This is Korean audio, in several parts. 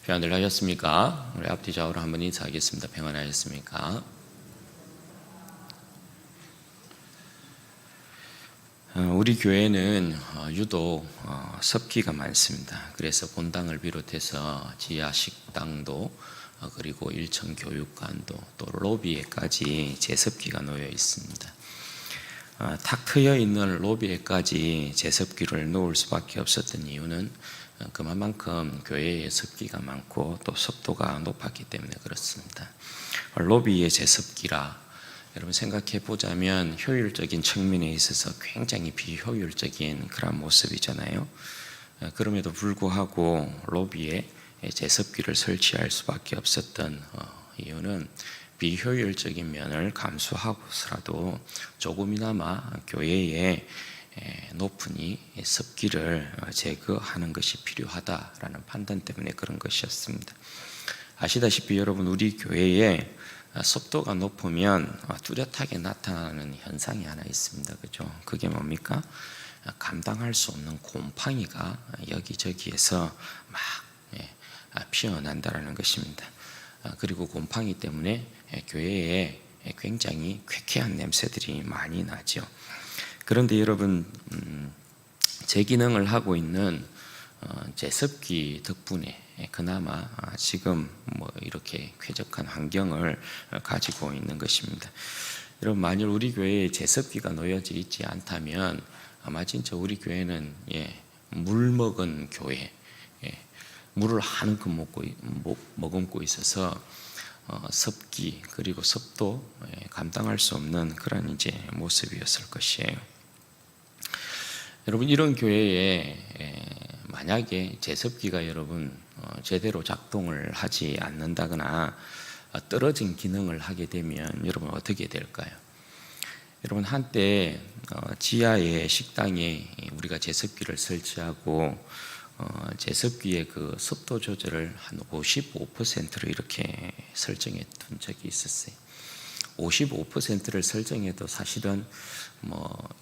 평안들 하셨습니까? 우리 앞뒤 좌우로 한번 인사하겠습니다. 평안하셨습니까? 우리 교회는 유독 섭기가 많습니다. 그래서 본당을 비롯해서 지하 식당도 그리고 1층 교육관도 또 로비에까지 제습기가 놓여 있습니다. 탁 트여 있는 로비에까지 제습기를 놓을 수밖에 없었던 이유는 그만큼 교회에 습기가 많고 또 습도가 높았기 때문에 그렇습니다. 로비의 제습기라 여러분 생각해 보자면 효율적인 측면에 있어서 굉장히 비효율적인 그런 모습이잖아요. 그럼에도 불구하고 로비에 제습기를 설치할 수밖에 없었던 이유는 비효율적인 면을 감수하고서라도 조금이나마 교회에 높은 이 습기를 제거하는 것이 필요하다라는 판단 때문에 그런 것이었습니다. 아시다시피 여러분 우리 교회에 습도가 높으면 뚜렷하게 나타나는 현상이 하나 있습니다. 그죠? 그게 뭡니까? 감당할 수 없는 곰팡이가 여기저기에서 막 피어난다라는 것입니다. 그리고 곰팡이 때문에 교회에 굉장히 쾌쾌한 냄새들이 많이 나죠. 그런데 여러분 제 기능을 하고 있는 제습기 덕분에 그나마 지금 이렇게 쾌적한 환경을 가지고 있는 것입니다. 여러분 만일 우리 교회에 제습기가 놓여져 있지 않다면 아마 진짜 우리 교회는 물 먹은 교회, 물을 한움큼 머금고 있어서 습기 그리고 습도 감당할 수 없는 그런 이제 모습이었을 것이에요. 여러분 이런 교회에 만약에 제습기가 여러분 제대로 작동을 하지 않는다거나 떨어진 기능을 하게 되면 여러분 어떻게 될까요? 여러분 한때 지하의 식당에 우리가 제습기를 설치하고 제습기의 그 습도 조절을 한 55%로 이렇게 설정했던 적이 있었어요. 55%를 설정해도 사실은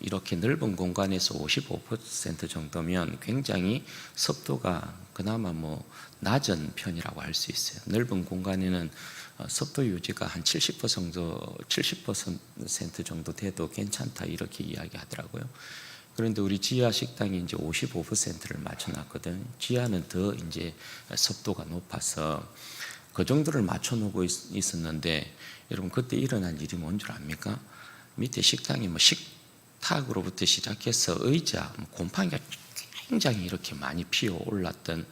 이렇게 넓은 공간에서 55% 정도면 굉장히 습도가 그나마 낮은 편이라고 할 수 있어요. 넓은 공간에는 습도 유지가 한 70% 정도 돼도 괜찮다 이렇게 이야기하더라고요. 그런데 우리 지하 식당이 이제 55%를 맞춰놨거든. 지하는 더 이제 습도가 높아서 그 정도를 맞춰놓고 있었는데 여러분 그때 일어난 일이 뭔 줄 압니까? 밑에 식당이 식탁으로부터 시작해서 의자, 곰팡이가 굉장히 이렇게 많이 피어 올랐던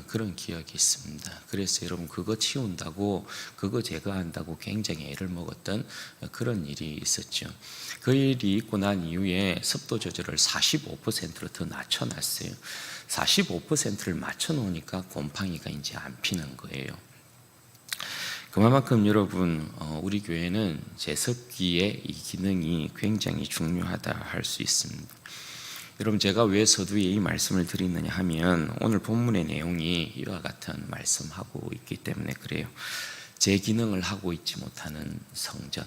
그런 기억이 있습니다. 그래서 여러분 그거 치운다고 그거 제거한다고 굉장히 애를 먹었던 그런 일이 있었죠. 그 일이 있고 난 이후에 습도 조절을 45%로 더 낮춰놨어요. 45%를 맞춰놓으니까 곰팡이가 이제 안 피는 거예요. 그만큼 여러분 우리 교회는 제습기의 이 기능이 굉장히 중요하다 할 수 있습니다. 여러분 제가 왜 서두에 이 말씀을 드리느냐 하면 오늘 본문의 내용이 이와 같은 말씀하고 있기 때문에 그래요. 제 기능을 하고 있지 못하는 성전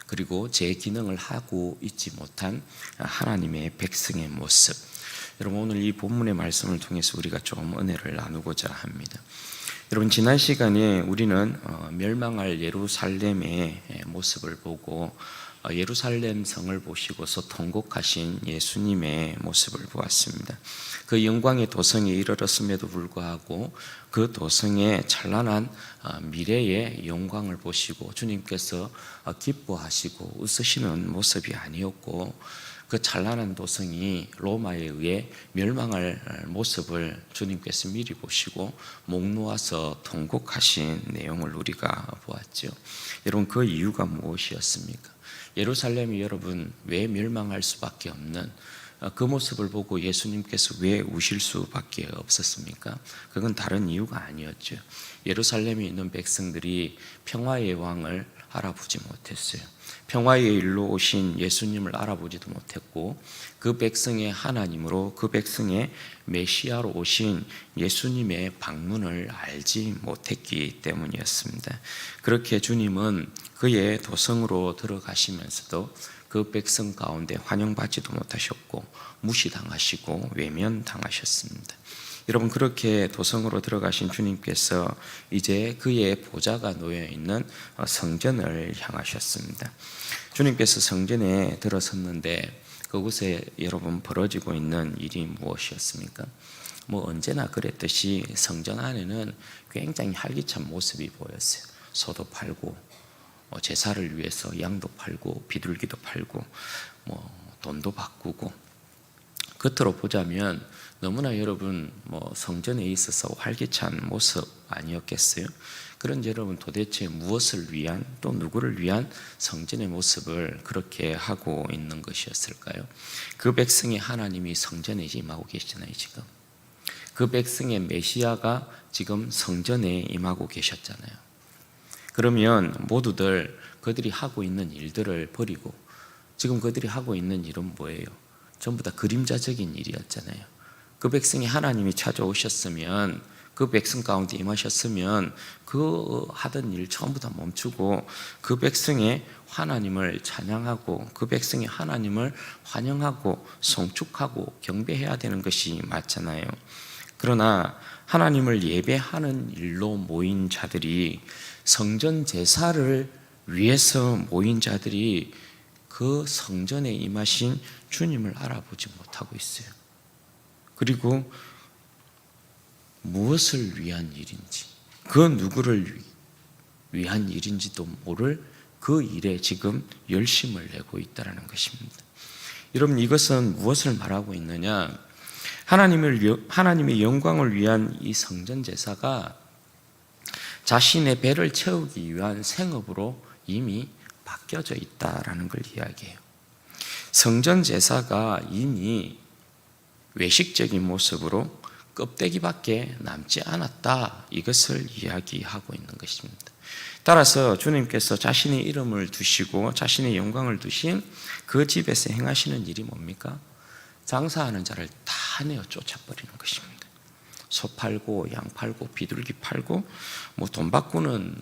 그리고 제 기능을 하고 있지 못한 하나님의 백성의 모습. 여러분 오늘 이 본문의 말씀을 통해서 우리가 좀 은혜를 나누고자 합니다. 여러분 지난 시간에 우리는 멸망할 예루살렘의 모습을 보고 예루살렘 성을 보시고서 통곡하신 예수님의 모습을 보았습니다. 그 영광의 도성에 이르렀음에도 불구하고 그 도성의 찬란한 미래의 영광을 보시고 주님께서 기뻐하시고 웃으시는 모습이 아니었고 그 찬란한 도성이 로마에 의해 멸망할 모습을 주님께서 미리 보시고 목 놓아서 통곡하신 내용을 우리가 보았죠. 여러분 그 이유가 무엇이었습니까? 예루살렘이 여러분 왜 멸망할 수밖에 없는 그 모습을 보고 예수님께서 왜 우실 수밖에 없었습니까? 그건 다른 이유가 아니었죠. 예루살렘에 있는 백성들이 평화의 왕을 알아보지 못했어요. 평화의 일로 오신 예수님을 알아보지도 못했고 그 백성의 하나님으로 그 백성의 메시아로 오신 예수님의 방문을 알지 못했기 때문이었습니다. 그렇게 주님은 그의 도성으로 들어가시면서도 그 백성 가운데 환영받지도 못하셨고 무시당하시고 외면당하셨습니다. 여러분, 그렇게 도성으로 들어가신 주님께서 이제 그의 보좌가 놓여있는 성전을 향하셨습니다. 주님께서 성전에 들어섰는데 그곳에 여러분 벌어지고 있는 일이 무엇이었습니까? 언제나 그랬듯이 성전 안에는 굉장히 활기찬 모습이 보였어요. 소도 팔고 제사를 위해서 양도 팔고 비둘기도 팔고 돈도 바꾸고, 겉으로 보자면 너무나 여러분 성전에 있어서 활기찬 모습 아니었겠어요? 그런데 여러분, 도대체 무엇을 위한, 또 누구를 위한 성전의 모습을 그렇게 하고 있는 것이었을까요? 그 백성이 하나님이 성전에 임하고 계시잖아요. 지금 그 백성의 메시아가 지금 성전에 임하고 계셨잖아요. 그러면 모두들 그들이 하고 있는 일들을 버리고, 지금 그들이 하고 있는 일은 뭐예요? 전부 다 그림자적인 일이었잖아요. 그 백성이 하나님이 찾아오셨으면, 그 백성 가운데 임하셨으면 그 하던 일 전부 다 멈추고 그 백성의 하나님을 찬양하고 그 백성의 하나님을 환영하고 송축하고 경배해야 되는 것이 맞잖아요. 그러나 하나님을 예배하는 일로 모인 자들이, 성전 제사를 위해서 모인 자들이 그 성전에 임하신 주님을 알아보지 못하고 있어요. 그리고 무엇을 위한 일인지, 그 누구를 위한 일인지도 모를 그 일에 지금 열심을 내고 있다는 것입니다. 여러분, 이것은 무엇을 말하고 있느냐? 하나님의 영광을 위한 이 성전 제사가 자신의 배를 채우기 위한 생업으로 이미 바뀌어져 있다라는 걸 이야기해요. 성전 제사가 이미 외식적인 모습으로 껍데기밖에 남지 않았다, 이것을 이야기하고 있는 것입니다. 따라서 주님께서 자신의 이름을 두시고 자신의 영광을 두신 그 집에서 행하시는 일이 뭡니까? 장사하는 자를 다 내어 쫓아버리는 것입니다. 소 팔고 양 팔고 비둘기 팔고 돈 바꾸는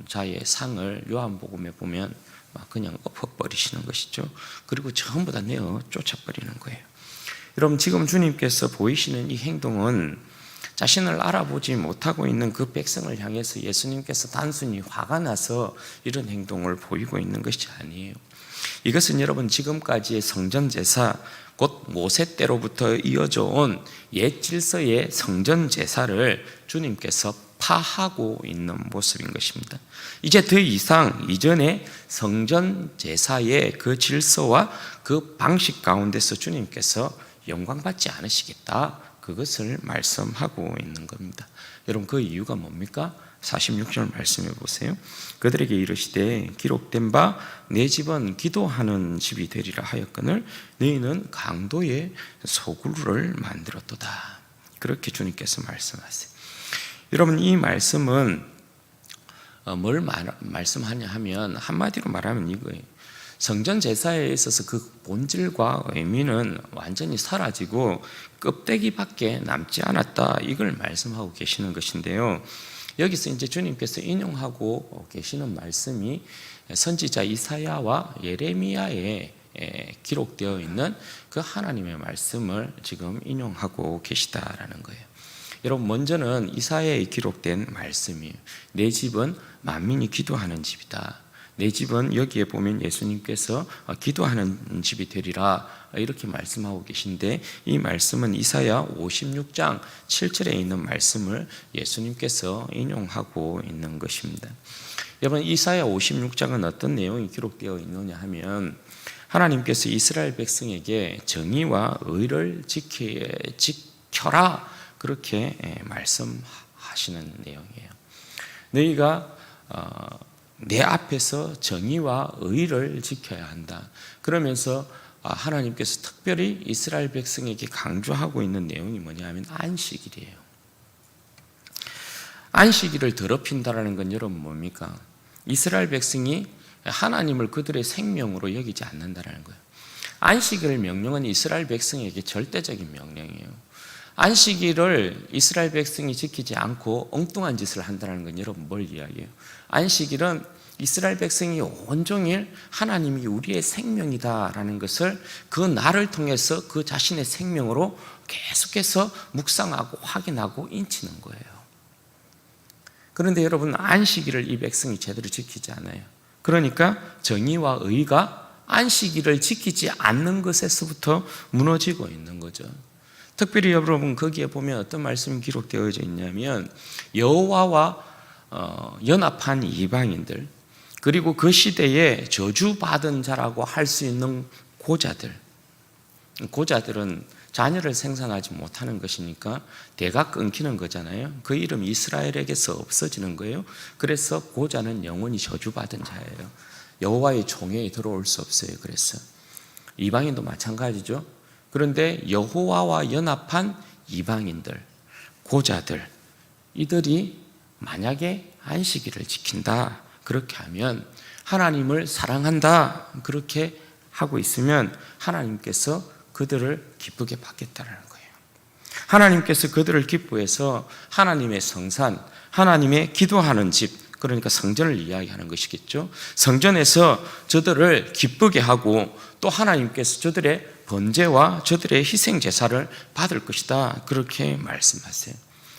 자의 상을 요한복음에 보면 막 그냥 엎어버리시는 것이죠. 그리고 전부 다 내어 쫓아버리는 거예요. 여러분, 지금 주님께서 보이시는 이 행동은 자신을 알아보지 못하고 있는 그 백성을 향해서 예수님께서 단순히 화가 나서 이런 행동을 보이고 있는 것이 아니에요. 이것은 여러분, 지금까지의 성전 제사, 곧 모세 때로부터 이어져 온 옛 질서의 성전 제사를 주님께서 파하고 있는 모습인 것입니다. 이제 더 이상 이전의 성전 제사의 그 질서와 그 방식 가운데서 주님께서 영광받지 않으시겠다, 그것을 말씀하고 있는 겁니다. 여러분, 그 이유가 뭡니까? 46절 말씀해 보세요. 그들에게 이르시되 기록된 바 내 집은 기도하는 집이 되리라 하였거늘 너희는 강도의 소굴을 만들었도다. 그렇게 주님께서 말씀하세요. 여러분, 이 말씀은 뭘 말씀하냐 하면, 한마디로 말하면 이거예요. 성전 제사에 있어서 그 본질과 의미는 완전히 사라지고 껍데기밖에 남지 않았다, 이걸 말씀하고 계시는 것인데요. 여기서 이제 주님께서 인용하고 계시는 말씀이 선지자 이사야와 예레미야에 기록되어 있는 그 하나님의 말씀을 지금 인용하고 계시다라는 거예요. 여러분, 먼저는 이사야에 기록된 말씀이에요. 내 집은 만민이 기도하는 집이다. 내 집은, 여기에 보면 예수님께서 기도하는 집이 되리라, 이렇게 말씀하고 계신데, 이 말씀은 이사야 56장 7절에 있는 말씀을 예수님께서 인용하고 있는 것입니다. 여러분, 이사야 56장은 어떤 내용이 기록되어 있느냐 하면, 하나님께서 이스라엘 백성에게 정의와 의를 지켜라, 그렇게 말씀하시는 내용이에요. 너희가 내 앞에서 정의와 의를 지켜야 한다. 그러면서 하나님께서 특별히 이스라엘 백성에게 강조하고 있는 내용이 뭐냐 하면 안식일이에요. 안식일을 더럽힌다라는 건 여러분 뭡니까? 이스라엘 백성이 하나님을 그들의 생명으로 여기지 않는다라는 거예요. 안식일을 명령은 이스라엘 백성에게 절대적인 명령이에요. 안식일을 이스라엘 백성이 지키지 않고 엉뚱한 짓을 한다는 건 여러분 뭘 이야기해요? 안식일은 이스라엘 백성이 온종일 하나님이 우리의 생명이다라는 것을 그 날을 통해서 그 자신의 생명으로 계속해서 묵상하고 확인하고 인치는 거예요. 그런데 여러분, 안식일을 이 백성이 제대로 지키지 않아요. 그러니까 정의와 의가 안식일을 지키지 않는 것에서부터 무너지고 있는 거죠. 특별히 여러분 거기에 보면 어떤 말씀이 기록되어져 있냐면 여호와와 연합한 이방인들, 그리고 그 시대에 저주받은 자라고 할 수 있는 고자들은 자녀를 생산하지 못하는 것이니까 대가 끊기는 거잖아요. 그 이름이 이스라엘에게서 없어지는 거예요. 그래서 고자는 영원히 저주받은 자예요. 여호와의 종에 들어올 수 없어요. 그래서 이방인도 마찬가지죠. 그런데 여호와와 연합한 이방인들, 고자들, 이들이 만약에 안식일을 지킨다, 그렇게 하면 하나님을 사랑한다, 그렇게 하고 있으면 하나님께서 그들을 기쁘게 받겠다는 거예요. 하나님께서 그들을 기뻐해서 하나님의 성산, 하나님의 기도하는 집, 그러니까 성전을 이야기하는 것이겠죠. 성전에서 저들을 기쁘게 하고 또 하나님께서 저들의 번제와 저들의 희생 제사를 받을 것이다, 그렇게 말씀하세요.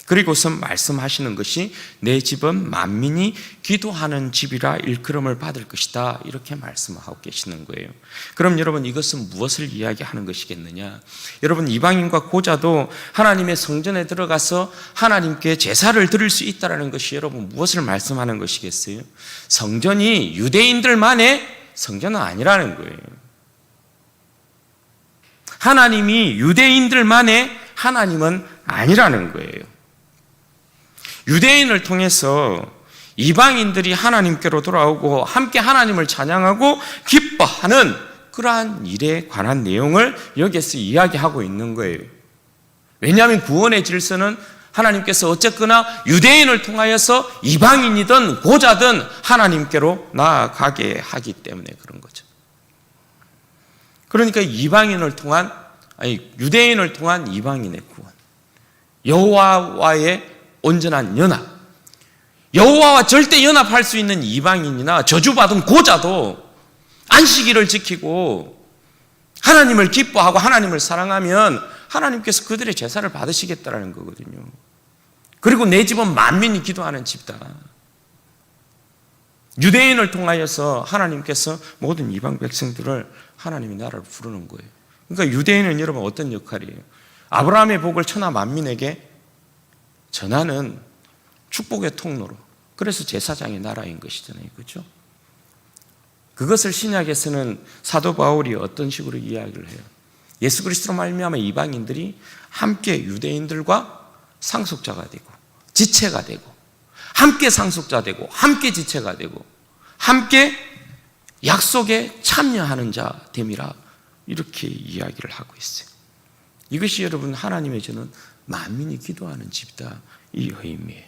그리고서 말씀하시는 것이 내 집은 만민이 기도하는 집이라 일컬음을 받을 것이다, 이렇게 말씀하고 계시는 거예요. 그럼 여러분, 이것은 무엇을 이야기하는 것이겠느냐? 여러분, 이방인과 고자도 하나님의 성전에 들어가서 하나님께 제사를 드릴 수 있다는 것이 여러분 무엇을 말씀하는 것이겠어요? 성전이 유대인들만의 성전은 아니라는 거예요. 하나님이 유대인들만의 하나님은 아니라는 거예요. 유대인을 통해서 이방인들이 하나님께로 돌아오고 함께 하나님을 찬양하고 기뻐하는 그러한 일에 관한 내용을 여기에서 이야기하고 있는 거예요. 왜냐하면 구원의 질서는 하나님께서 어쨌거나 유대인을 통하여서 이방인이든 고자든 하나님께로 나아가게 하기 때문에 그런 거죠. 그러니까 유대인을 통한 이방인의 구원, 여호와와의 온전한 연합, 여호와와 절대 연합할 수 있는 이방인이나 저주받은 고자도 안식일을 지키고 하나님을 기뻐하고 하나님을 사랑하면 하나님께서 그들의 제사를 받으시겠다라는 거거든요. 그리고 내 집은 만민이 기도하는 집이다. 유대인을 통하여서 하나님께서 모든 이방 백성들을 하나님의 나라로 부르는 거예요. 그러니까 유대인은 여러분 어떤 역할이에요? 아브라함의 복을 천하 만민에게 전하는 축복의 통로로, 그래서 제사장의 나라인 것이잖아요. 그렇죠? 그것을 신약에서는 사도 바울이 어떤 식으로 이야기를 해요? 예수 그리스도로 말미암아 이방인들이 함께 유대인들과 상속자가 되고 지체가 되고 함께 상속자 되고 함께 지체가 되고 함께 약속에 참여하는 자 됨이라, 이렇게 이야기를 하고 있어요. 이것이 여러분 하나님의 저는 만민이 기도하는 집이다, 이 의미예요.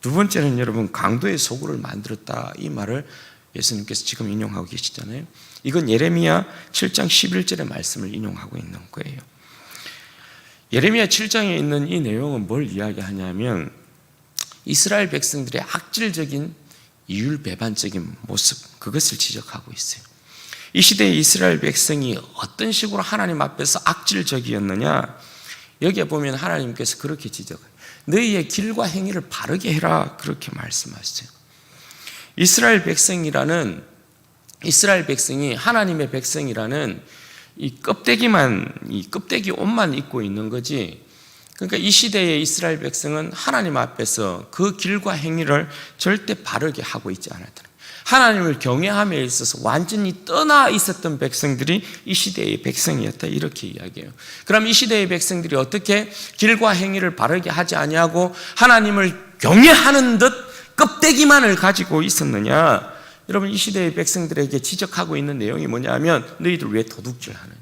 두 번째는 여러분 강도의 소굴을 만들었다, 이 말을 예수님께서 지금 인용하고 계시잖아요. 이건 예레미야 7장 11절의 말씀을 인용하고 있는 거예요. 예레미야 7장에 있는 이 내용은 뭘 이야기하냐면 이스라엘 백성들의 악질적인 이율배반적인 모습, 그것을 지적하고 있어요. 이 시대의 이스라엘 백성이 어떤 식으로 하나님 앞에서 악질적이었느냐, 여기에 보면 하나님께서 그렇게 지적해요. 너희의 길과 행위를 바르게 해라, 그렇게 말씀하셨어요. 이스라엘 백성이 하나님의 백성이라는 이 껍데기 옷만 입고 있는 거지. 그러니까 이 시대의 이스라엘 백성은 하나님 앞에서 그 길과 행위를 절대 바르게 하고 있지 않았다. 하나님을 경외함에 있어서 완전히 떠나 있었던 백성들이 이 시대의 백성이었다, 이렇게 이야기해요. 그럼 이 시대의 백성들이 어떻게 길과 행위를 바르게 하지 아니하고 하나님을 경외하는 듯 껍데기만을 가지고 있었느냐? 여러분, 이 시대의 백성들에게 지적하고 있는 내용이 뭐냐면 너희들 왜 도둑질하느냐?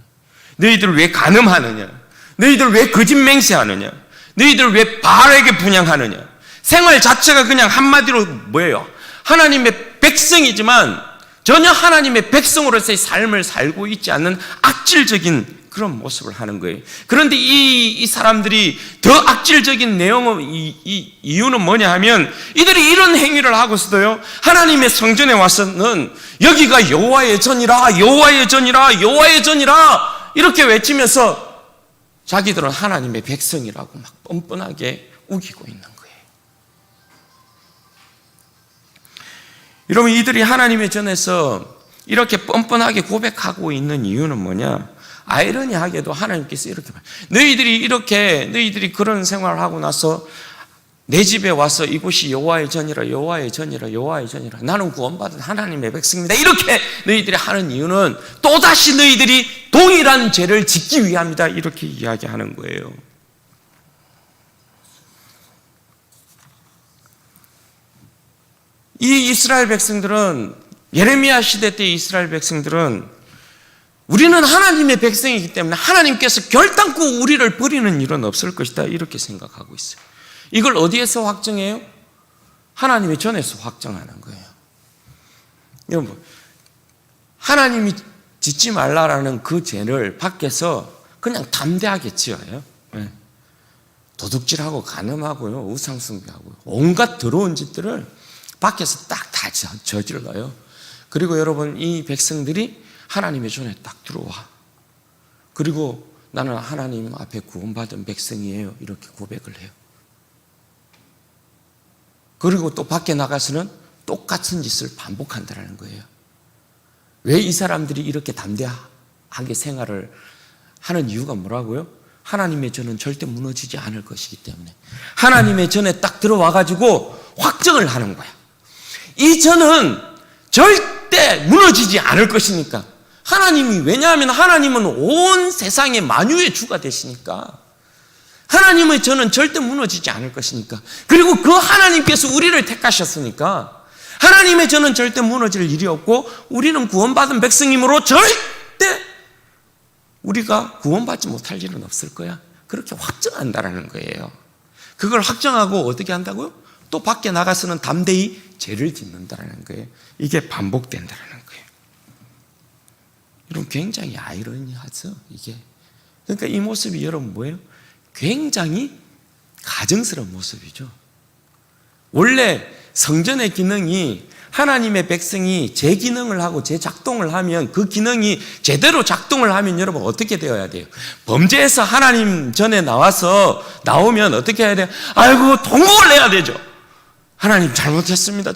너희들 왜 간음하느냐? 너희들 왜 거짓 맹세하느냐? 너희들 왜 바알에게 분향하느냐? 생활 자체가 그냥 한마디로 뭐예요? 하나님의 백성이지만 전혀 하나님의 백성으로서의 삶을 살고 있지 않는 악질적인 그런 모습을 하는 거예요. 그런데 이 사람들이 더 악질적인 내용은 이유는 뭐냐 하면 이들이 이런 행위를 하고서도요, 하나님의 성전에 와서는 여기가 여호와의 전이라, 여호와의 전이라, 여호와의 전이라 이렇게 외치면서 자기들은 하나님의 백성이라고 막 뻔뻔하게 우기고 있는 거예요. 여러분, 이들이 하나님의 전에서 이렇게 뻔뻔하게 고백하고 있는 이유는 뭐냐? 아이러니하게도 하나님께서 이렇게 너희들이 그런 생활을 하고 나서 내 집에 와서 이곳이 여호와의 전이라, 여호와의 전이라, 여호와의 전이라, 나는 구원받은 하나님의 백성입니다, 이렇게 너희들이 하는 이유는 또다시 너희들이 동일한 죄를 짓기 위함이다, 이렇게 이야기하는 거예요. 이 이스라엘 백성들은, 예레미야 시대 때 이스라엘 백성들은 우리는 하나님의 백성이기 때문에 하나님께서 결단코 우리를 버리는 일은 없을 것이다, 이렇게 생각하고 있어요. 이걸 어디에서 확정해요? 하나님의 전에서 확정하는 거예요. 여러분, 하나님이 짓지 말라라는 그 죄를 밖에서 그냥 담대하게 지어요. 도둑질하고 간음하고요, 우상숭배하고요, 온갖 더러운 짓들을 밖에서 딱 다 저질러요. 그리고 여러분, 이 백성들이 하나님의 전에 딱 들어와. 그리고 나는 하나님 앞에 구원받은 백성이에요, 이렇게 고백을 해요. 그리고 또 밖에 나가서는 똑같은 짓을 반복한다는 거예요. 왜 이 사람들이 이렇게 담대하게 생활을 하는 이유가 뭐라고요? 하나님의 전은 절대 무너지지 않을 것이기 때문에 하나님의 전에 딱 들어와가지고 확정을 하는 거야. 이 전은 절대 무너지지 않을 것이니까. 하나님이, 왜냐하면 하나님은 온 세상의 만유의 주가 되시니까 하나님의 전은 절대 무너지지 않을 것이니까, 그리고 그 하나님께서 우리를 택하셨으니까 하나님의 전은 절대 무너질 일이 없고 우리는 구원받은 백성이므로 절대 우리가 구원받지 못할 일은 없을 거야, 그렇게 확정한다라는 거예요. 그걸 확정하고 어떻게 한다고요? 또 밖에 나가서는 담대히 죄를 짓는다라는 거예요. 이게 반복된다라는 거예요. 여러분, 굉장히 아이러니하죠, 이게. 그러니까 이 모습이 여러분 뭐예요? 굉장히 가증스러운 모습이죠. 원래 성전의 기능이, 하나님의 백성이 제 기능을 하고 제 작동을 하면, 그 기능이 제대로 작동을 하면 여러분 어떻게 되어야 돼요? 범죄에서 하나님 전에 나오면 어떻게 해야 돼요? 아이고, 통곡을 내야 되죠. 하나님, 잘못했습니다.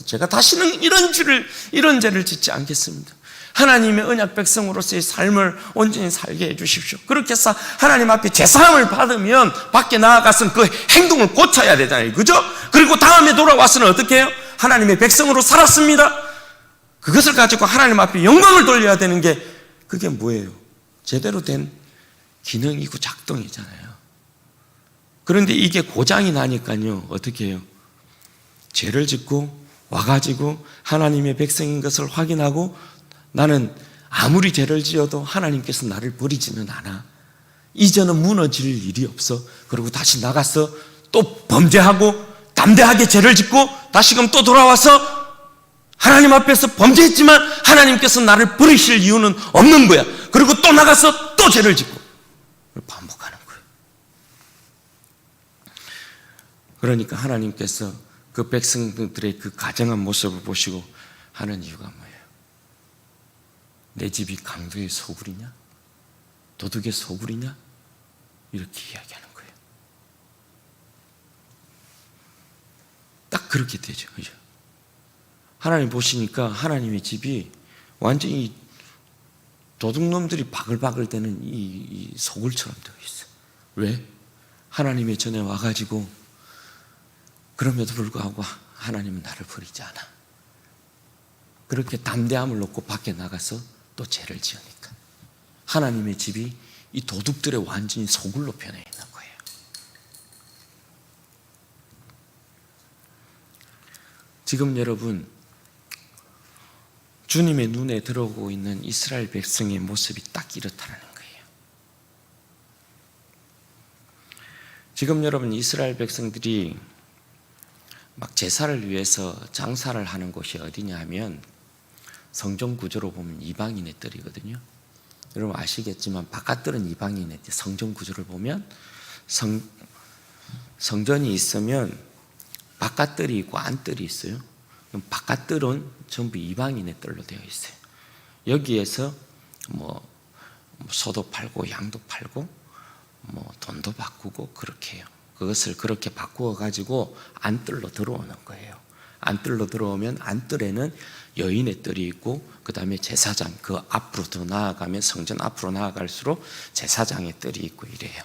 제가 다시는 이런 죄를 짓지 않겠습니다. 하나님의 언약 백성으로서의 삶을 온전히 살게 해주십시오. 그렇게 해서 하나님 앞에 제사함을 받으면 밖에 나아가서는 그 행동을 고쳐야 되잖아요, 그죠? 그리고 다음에 돌아와서는 어떻게 해요? 하나님의 백성으로 살았습니다. 그것을 가지고 하나님 앞에 영광을 돌려야 되는 게, 그게 뭐예요? 제대로 된 기능이고 작동이잖아요. 그런데 이게 고장이 나니까요, 어떻게 해요? 죄를 짓고 와가지고 하나님의 백성인 것을 확인하고, 나는 아무리 죄를 지어도 하나님께서 나를 버리지는 않아, 이제는 무너질 일이 없어. 그리고 다시 나가서 또 범죄하고 담대하게 죄를 짓고 다시금 또 돌아와서 하나님 앞에서 범죄했지만 하나님께서 나를 버리실 이유는 없는 거야. 그리고 또 나가서 또 죄를 짓고 반복하는 거예요. 그러니까 하나님께서 그 백성들의 그 가정한 모습을 보시고 하는 이유가 뭐예요? 내 집이 강도의 소굴이냐? 도둑의 소굴이냐? 이렇게 이야기하는 거예요. 딱 그렇게 되죠, 그죠? 하나님 보시니까 하나님의 집이 완전히 도둑놈들이 바글바글 대는 이 소굴처럼 되어 있어요. 왜? 하나님의 전에 와가지고, 그럼에도 불구하고 하나님은 나를 버리지 않아. 그렇게 담대함을 놓고 밖에 나가서 또 죄를 지으니까 하나님의 집이 이 도둑들의 완전히 소굴로 변해 있는 거예요. 지금 여러분, 주님의 눈에 들어오고 있는 이스라엘 백성의 모습이 딱 이렇다는 거예요. 지금 여러분, 이스라엘 백성들이 막 제사를 위해서 장사를 하는 곳이 어디냐 하면, 성전 구조로 보면 이방인의 뜰이거든요. 여러분 아시겠지만 바깥들은 이방인의 성전 구조를 보면 성전이 있으면 바깥들이 있고 안들이 있어요. 그럼 바깥들은 전부 이방인의 뜰로 되어 있어요. 여기에서 소도 팔고 양도 팔고 돈도 바꾸고 그렇게 해요. 그것을 그렇게 바꾸어 가지고 안뜰로 들어오는 거예요. 안뜰로 들어오면 안뜰에는 여인의 뜰이 있고 그 다음에 제사장, 그 앞으로 더 나아가면 성전 앞으로 나아갈수록 제사장의 뜰이 있고 이래요.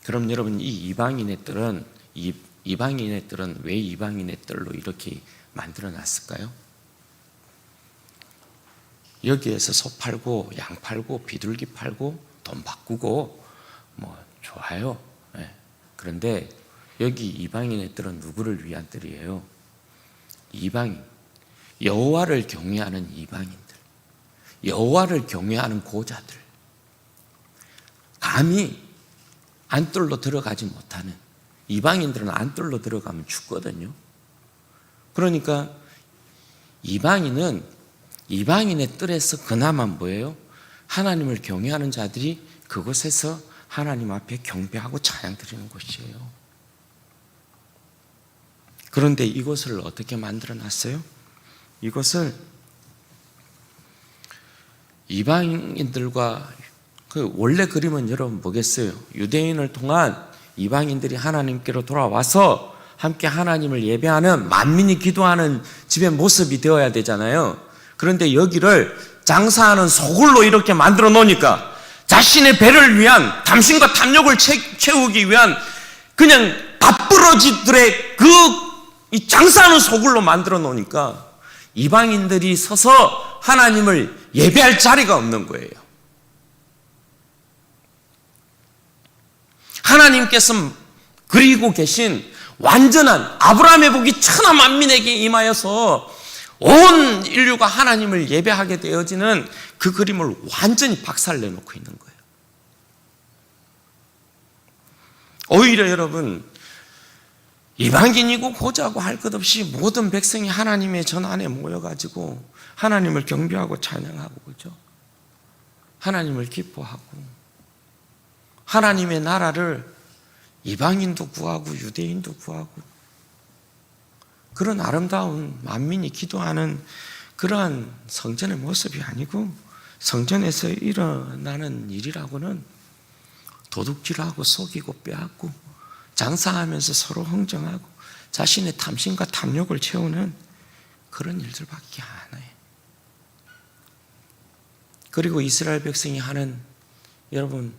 그럼 여러분 이 이방인의 뜰은 왜 이방인의 뜰로 이렇게 만들어 놨을까요? 여기에서 소 팔고 양 팔고 비둘기 팔고 돈 바꾸고 좋아요. 그런데 여기 이방인의 뜰은 누구를 위한 뜰이에요? 이방인, 여호와를 경외하는 이방인들, 여호와를 경외하는 고자들, 감히 안뜰로 들어가지 못하는 이방인들은 안뜰로 들어가면 죽거든요. 그러니까 이방인은 이방인의 뜰에서 그나마 뭐예요? 하나님을 경외하는 자들이 그곳에서 하나님 앞에 경배하고 찬양 드리는 곳이에요. 그런데 이곳을 어떻게 만들어 놨어요? 이것을 이방인들과 원래 그림은 여러분 뭐겠어요? 유대인을 통한 이방인들이 하나님께로 돌아와서 함께 하나님을 예배하는 만민이 기도하는 집의 모습이 되어야 되잖아요. 그런데 여기를 장사하는 소굴로 이렇게 만들어 놓으니까 자신의 배를 위한 탐심과 탐욕을 채우기 위한 그냥 밥부러지들의 이 장사하는 소굴로 만들어 놓으니까 이방인들이 서서 하나님을 예배할 자리가 없는 거예요. 하나님께서 그리고 계신 완전한 아브라함의 복이 천하 만민에게 임하여서 온 인류가 하나님을 예배하게 되어지는 그 그림을 완전히 박살내놓고 있는 거예요. 오히려 여러분 이방인이고 고자고 할 것 없이 모든 백성이 하나님의 전 안에 모여가지고 하나님을 경배하고 찬양하고 그죠? 하나님을 기뻐하고 하나님의 나라를 이방인도 구하고 유대인도 구하고 그런 아름다운 만민이 기도하는 그러한 성전의 모습이 아니고 성전에서 일어나는 일이라고는 도둑질하고 속이고 빼앗고 장사하면서 서로 흥정하고 자신의 탐심과 탐욕을 채우는 그런 일들밖에 안 해요. 그리고 이스라엘 백성이 하는 여러분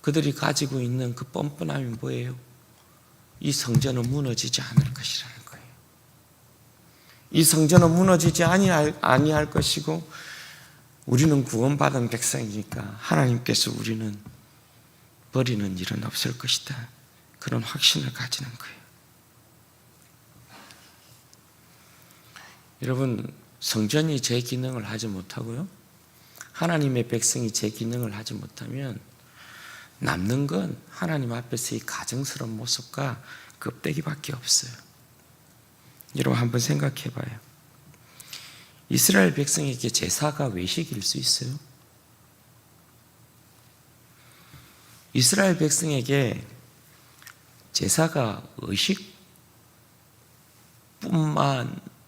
그들이 가지고 있는 그 뻔뻔함이 뭐예요? 이 성전은 무너지지 않을 것이라는 거예요. 이 성전은 무너지지 아니할 것이고 우리는 구원받은 백성이니까 하나님께서 우리는 버리는 일은 없을 것이다. 그런 확신을 가지는 거예요. 여러분 성전이 제 기능을 하지 못하고요 하나님의 백성이 제 기능을 하지 못하면 남는 건 하나님 앞에서의 가증스러운 모습과 껍데기밖에 없어요. 여러분 한번 생각해 봐요. 이스라엘 백성에게 제사가 외식일 수 있어요? 이스라엘 백성에게 제사가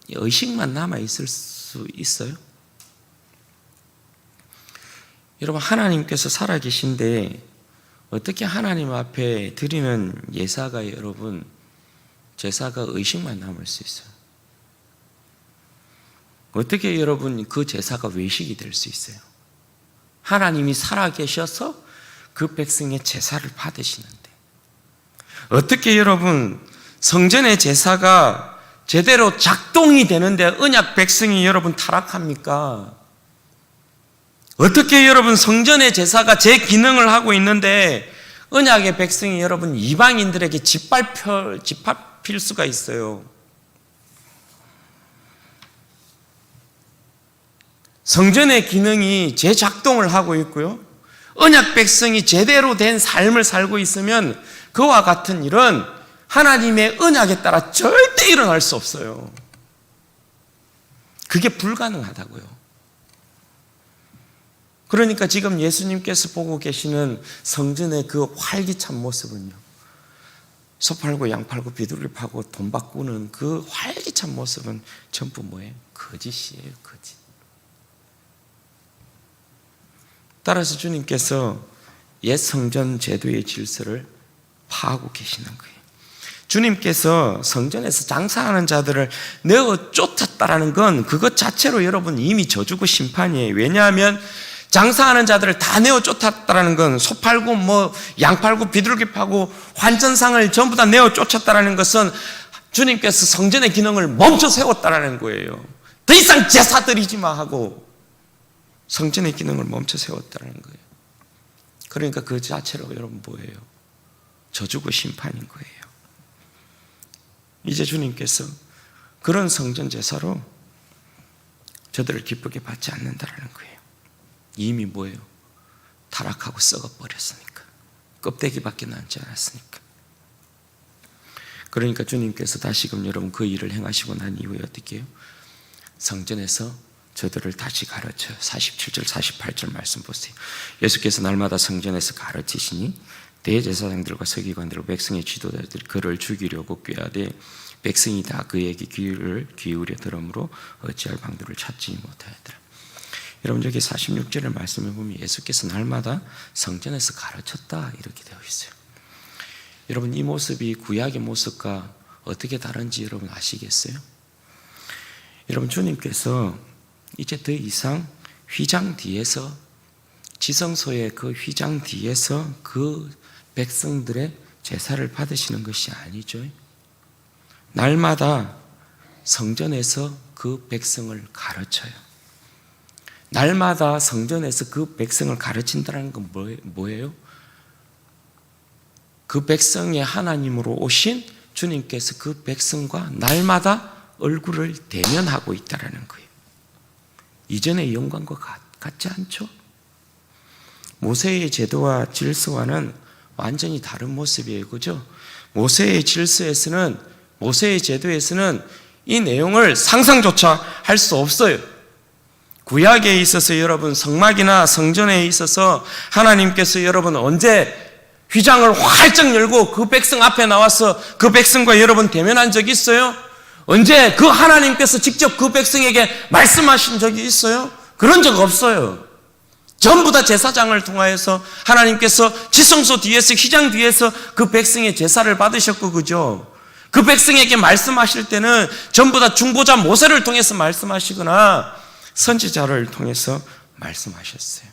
의식만 남아 있을 수 있어요? 여러분 하나님께서 살아계신데 어떻게 하나님 앞에 드리는 예사가 여러분 제사가 의식만 남을 수 있어요? 어떻게 여러분 그 제사가 외식이 될 수 있어요? 하나님이 살아계셔서 그 백성의 제사를 받으시는데 어떻게 여러분 성전의 제사가 제대로 작동이 되는데 언약 백성이 여러분 타락합니까? 어떻게 여러분 성전의 제사가 제 기능을 하고 있는데 언약의 백성이 여러분 이방인들에게 짓밟힐 수가 있어요? 성전의 기능이 제 작동을 하고 있고요 언약 백성이 제대로 된 삶을 살고 있으면 그와 같은 일은 하나님의 언약에 따라 절대 일어날 수 없어요. 그게 불가능하다고요. 그러니까 지금 예수님께서 보고 계시는 성전의 그 활기찬 모습은요, 소 팔고 양 팔고 비둘기 파고 돈 바꾸는 그 활기찬 모습은 전부 뭐예요? 거짓이에요, 거짓. 따라서 주님께서 옛 성전 제도의 질서를 파하고 계시는 거예요. 주님께서 성전에서 장사하는 자들을 내어 쫓았다라는 건 그것 자체로 여러분 이미 저주고 심판이에요. 왜냐하면 장사하는 자들을 다 내어 쫓았다라는 건 소 팔고 양 팔고 비둘기 파고 환전상을 전부 다 내어 쫓았다라는 것은 주님께서 성전의 기능을 멈춰 세웠다라는 거예요. 더 이상 제사 드리지 마 하고 성전의 기능을 멈춰 세웠다는 거예요. 그러니까 그 자체로 여러분 뭐예요? 저주고 심판인 거예요. 이제 주님께서 그런 성전 제사로 저들을 기쁘게 받지 않는다라는 거예요. 이미 뭐예요? 타락하고 썩어버렸으니까. 껍데기밖에 남지 않았으니까. 그러니까 주님께서 다시금 여러분 그 일을 행하시고 난 이후에 어떻게 해요? 성전에서 저들을 다시 가르쳐요. 47절 48절 말씀 보세요. 예수께서 날마다 성전에서 가르치시니 대제사장들과 서기관들과 백성의 지도자들이 그를 죽이려고 꾀하되 백성이 다 그에게 귀를 기울여 들으므로 어찌할 방도를 찾지 못하였더라. 여러분 여기 46절의 말씀을 보면 예수께서 날마다 성전에서 가르쳤다 이렇게 되어 있어요. 여러분 이 모습이 구약의 모습과 어떻게 다른지 여러분 아시겠어요? 여러분 주님께서 이제 더 이상 휘장 뒤에서 지성소의 그 휘장 뒤에서 그 백성들의 제사를 받으시는 것이 아니죠. 날마다 성전에서 그 백성을 가르쳐요. 날마다 성전에서 그 백성을 가르친다는 건 뭐예요? 그 백성의 하나님으로 오신 주님께서 그 백성과 날마다 얼굴을 대면하고 있다는 거예요. 이전의 영광과 같지 않죠? 모세의 제도와 질서와는 완전히 다른 모습이에요. 그죠? 모세의 질서에서는, 모세의 제도에서는 이 내용을 상상조차 할 수 없어요. 구약에 있어서 여러분 성막이나 성전에 있어서 하나님께서 여러분 언제 휘장을 활짝 열고 그 백성 앞에 나와서 그 백성과 여러분 대면한 적이 있어요? 언제 그 하나님께서 직접 그 백성에게 말씀하신 적이 있어요? 그런 적 없어요. 전부 다 제사장을 통하여서 하나님께서 지성소 뒤에서 휘장 뒤에서 그 백성의 제사를 받으셨고, 그죠? 그 백성에게 말씀하실 때는 전부 다 중보자 모세를 통해서 말씀하시거나 선지자를 통해서 말씀하셨어요.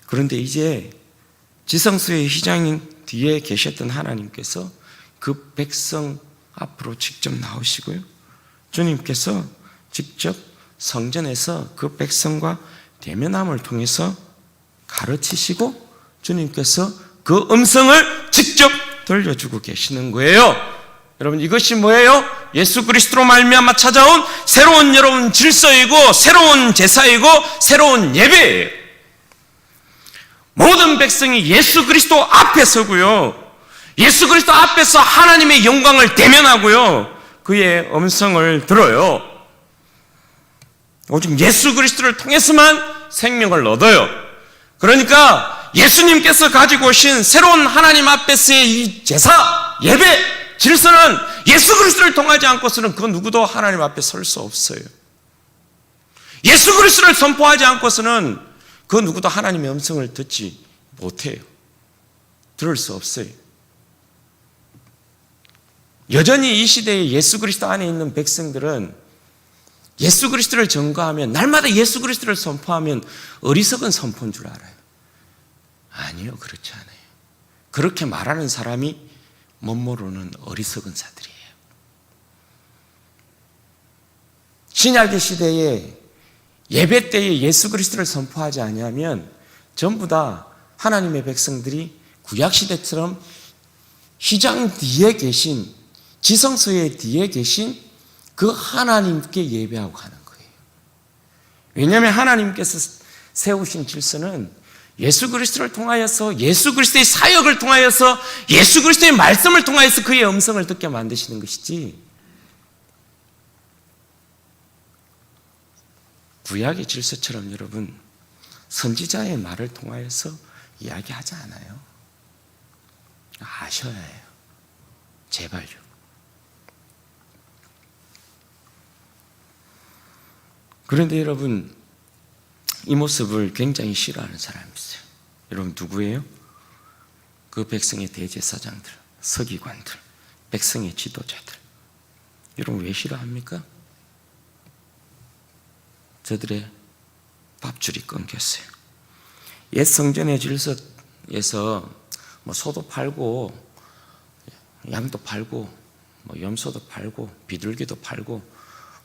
그런데 이제 지성소의 휘장 뒤에 계셨던 하나님께서 그 백성 앞으로 직접 나오시고요, 주님께서 직접 성전에서 그 백성과 대면함을 통해서 가르치시고 주님께서 그 음성을 직접 들려주고 계시는 거예요. 여러분 이것이 뭐예요? 예수 그리스도로 말미암아 찾아온 새로운 여러분 질서이고 새로운 제사이고 새로운 예배예요. 모든 백성이 예수 그리스도 앞에 서고요, 예수 그리스도 앞에서 하나님의 영광을 대면하고요, 그의 음성을 들어요. 오직 예수 그리스도를 통해서만 생명을 얻어요. 그러니까 예수님께서 가지고 오신 새로운 하나님 앞에서의 이 제사, 예배, 질서는 예수 그리스도를 통하지 않고서는 그 누구도 하나님 앞에 설 수 없어요. 예수 그리스도를 선포하지 않고서는 그 누구도 하나님의 음성을 듣지 못해요. 들을 수 없어요. 여전히 이 시대에 예수 그리스도 안에 있는 백성들은 예수 그리스도를 전가하면, 날마다 예수 그리스도를 선포하면 어리석은 선포인 줄 알아요. 아니요, 그렇지 않아요. 그렇게 말하는 사람이 멋모르는 어리석은 자들이에요. 신약의 시대에 예배 때에 예수 그리스도를 선포하지 아니하면 전부 다 하나님의 백성들이 구약시대처럼 휘장 뒤에 계신, 지성소의 뒤에 계신 그 하나님께 예배하고 가는 거예요. 왜냐하면 하나님께서 세우신 질서는 예수 그리스도를 통하여서, 예수 그리스도의 사역을 통하여서, 예수 그리스도의 말씀을 통하여서 그의 음성을 듣게 만드시는 것이지, 구약의 질서처럼 여러분 선지자의 말을 통하여서 이야기하지 않아요. 아셔야 해요. 제발요. 그런데 여러분 이 모습을 굉장히 싫어하는 사람이 있어요. 여러분 누구예요? 그 백성의 대제사장들, 서기관들, 백성의 지도자들. 여러분 왜 싫어합니까? 저들의 밥줄이 끊겼어요. 옛 성전의 질서에서 소도 팔고 양도 팔고 염소도 팔고 비둘기도 팔고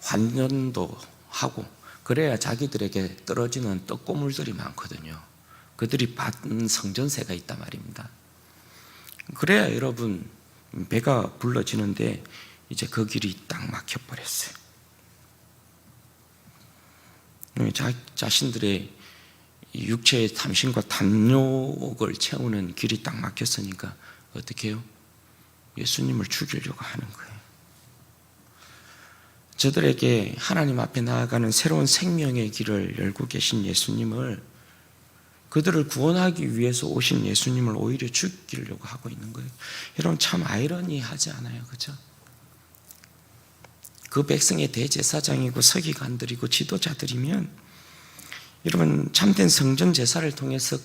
환전도 하고 그래야 자기들에게 떨어지는 떡고물들이 많거든요. 그들이 받는 성전세가 있단 말입니다. 그래야 여러분 배가 불러지는데 이제 그 길이 딱 막혀버렸어요. 자신들의 육체의 탐심과 탐욕을 채우는 길이 딱 막혔으니까 어떻게 해요? 예수님을 죽이려고 하는 거예요. 저들에게 하나님 앞에 나아가는 새로운 생명의 길을 열고 계신 예수님을, 그들을 구원하기 위해서 오신 예수님을 오히려 죽이려고 하고 있는 거예요. 여러분 참 아이러니하지 않아요? 그렇죠? 그 백성의 대제사장이고 서기관들이고 지도자들이면 여러분 참된 성전 제사를 통해서